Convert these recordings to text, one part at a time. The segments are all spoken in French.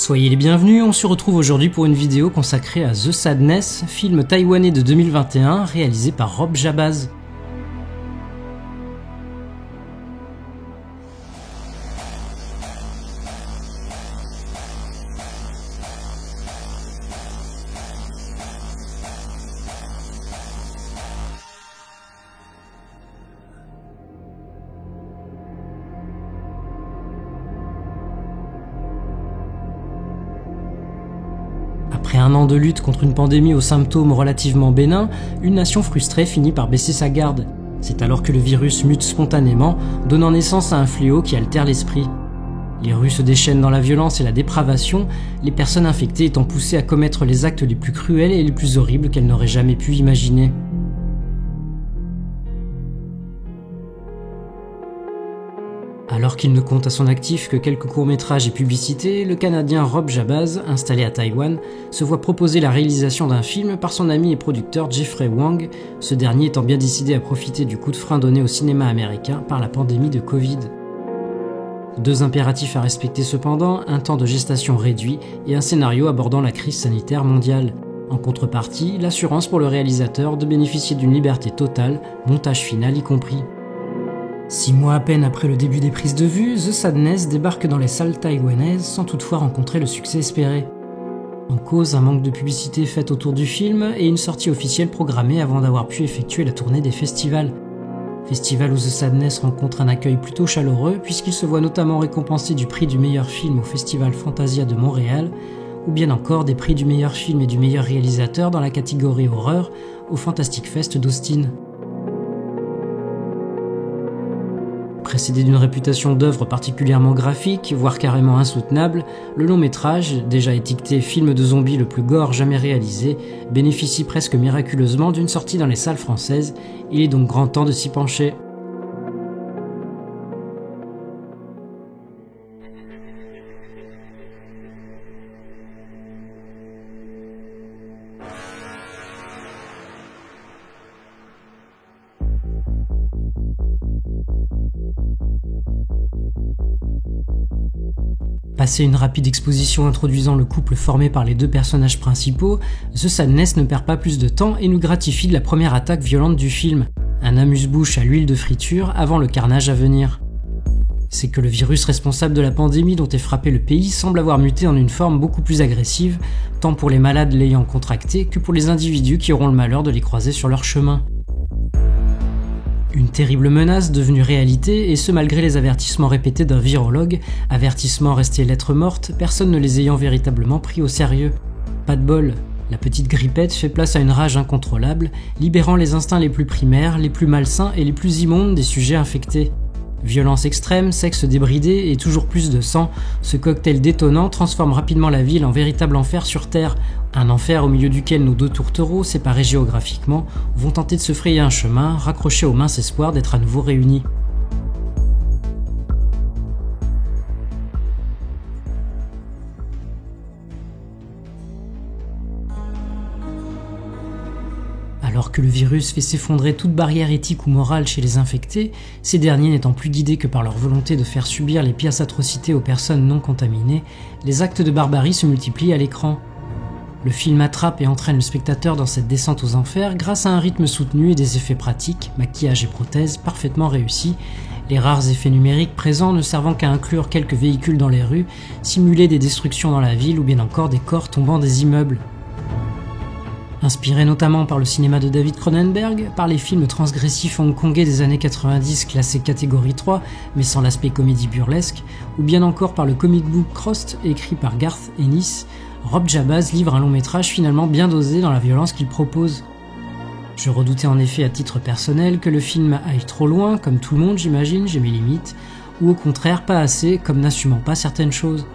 Soyez les bienvenus, on se retrouve aujourd'hui pour une vidéo consacrée à The Sadness, film taïwanais de 2021 réalisé par Rob Jabaz. Après un an de lutte contre une pandémie aux symptômes relativement bénins, une nation frustrée finit par baisser sa garde. C'est alors que le virus mute spontanément, donnant naissance à un fléau qui altère l'esprit. Les rues se déchaînent dans la violence et la dépravation, les personnes infectées étant poussées à commettre les actes les plus cruels et les plus horribles qu'elles n'auraient jamais pu imaginer. Alors qu'il ne compte à son actif que quelques courts-métrages et publicités, le Canadien Rob Jabaz, installé à Taïwan, se voit proposer la réalisation d'un film par son ami et producteur Jeffrey Wang, ce dernier étant bien décidé à profiter du coup de frein donné au cinéma américain par la pandémie de Covid. Deux impératifs à respecter cependant, un temps de gestation réduit et un scénario abordant la crise sanitaire mondiale. En contrepartie, l'assurance pour le réalisateur de bénéficier d'une liberté totale, montage final y compris. 6 mois à peine après le début des prises de vue, The Sadness débarque dans les salles taïwanaises sans toutefois rencontrer le succès espéré. En cause, un manque de publicité faite autour du film et une sortie officielle programmée avant d'avoir pu effectuer la tournée des festivals. Festival où The Sadness rencontre un accueil plutôt chaleureux puisqu'il se voit notamment récompensé du prix du meilleur film au Festival Fantasia de Montréal, ou bien encore des prix du meilleur film et du meilleur réalisateur dans la catégorie horreur au Fantastic Fest d'Austin. Précédé d'une réputation d'œuvre particulièrement graphique, voire carrément insoutenable, le long-métrage, déjà étiqueté film de zombies le plus gore jamais réalisé, bénéficie presque miraculeusement d'une sortie dans les salles françaises. Il est donc grand temps de s'y pencher. Passé une rapide exposition introduisant le couple formé par les deux personnages principaux, The Sadness ne perd pas plus de temps et nous gratifie de la première attaque violente du film, un amuse-bouche à l'huile de friture avant le carnage à venir. C'est que le virus responsable de la pandémie dont est frappé le pays semble avoir muté en une forme beaucoup plus agressive, tant pour les malades l'ayant contracté que pour les individus qui auront le malheur de les croiser sur leur chemin. Une terrible menace devenue réalité, et ce malgré les avertissements répétés d'un virologue, avertissements restés lettre morte, personne ne les ayant véritablement pris au sérieux. Pas de bol, la petite grippette fait place à une rage incontrôlable, libérant les instincts les plus primaires, les plus malsains et les plus immondes des sujets infectés. Violence extrême, sexe débridé et toujours plus de sang, ce cocktail détonnant transforme rapidement la ville en véritable enfer sur Terre, un enfer au milieu duquel nos deux tourtereaux, séparés géographiquement, vont tenter de se frayer un chemin, raccrochés au mince espoir d'être à nouveau réunis. Alors que le virus fait s'effondrer toute barrière éthique ou morale chez les infectés, ces derniers n'étant plus guidés que par leur volonté de faire subir les pires atrocités aux personnes non contaminées, les actes de barbarie se multiplient à l'écran. Le film attrape et entraîne le spectateur dans cette descente aux enfers grâce à un rythme soutenu et des effets pratiques, maquillage et prothèses parfaitement réussis, les rares effets numériques présents ne servant qu'à inclure quelques véhicules dans les rues, simuler des destructions dans la ville ou bien encore des corps tombant des immeubles. Inspiré notamment par le cinéma de David Cronenberg, par les films transgressifs hongkongais des années 90 classés catégorie 3, mais sans l'aspect comédie burlesque, ou bien encore par le comic book Crossed, écrit par Garth Ennis, Rob Jabaz livre un long métrage finalement bien dosé dans la violence qu'il propose. Je redoutais en effet à titre personnel que le film aille trop loin, comme tout le monde j'imagine, j'ai mes limites, ou au contraire pas assez, comme n'assumant pas certaines choses.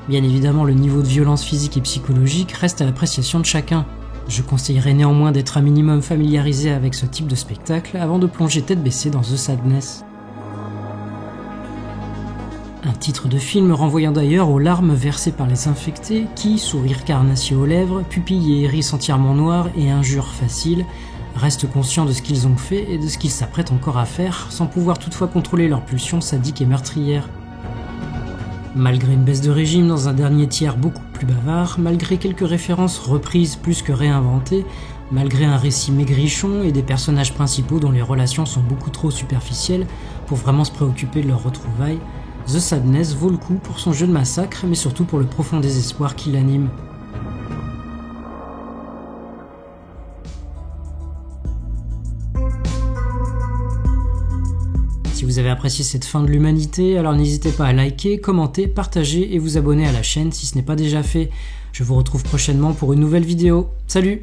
Bien évidemment, le niveau de violence physique et psychologique reste à l'appréciation de chacun. Je conseillerais néanmoins d'être un minimum familiarisé avec ce type de spectacle avant de plonger tête baissée dans The Sadness. Un titre de film renvoyant d'ailleurs aux larmes versées par les infectés qui, sourire carnassier aux lèvres, pupilles et iris entièrement noirs et injures faciles, restent conscients de ce qu'ils ont fait et de ce qu'ils s'apprêtent encore à faire, sans pouvoir toutefois contrôler leurs pulsions sadiques et meurtrières. Malgré une baisse de régime dans un dernier tiers beaucoup plus plus bavard, malgré quelques références reprises plus que réinventées, malgré un récit maigrichon et des personnages principaux dont les relations sont beaucoup trop superficielles pour vraiment se préoccuper de leur retrouvailles, The Sadness vaut le coup pour son jeu de massacre, mais surtout pour le profond désespoir qui l'anime. Si vous avez apprécié cette fin de l'humanité, alors n'hésitez pas à liker, commenter, partager et vous abonner à la chaîne si ce n'est pas déjà fait. Je vous retrouve prochainement pour une nouvelle vidéo. Salut!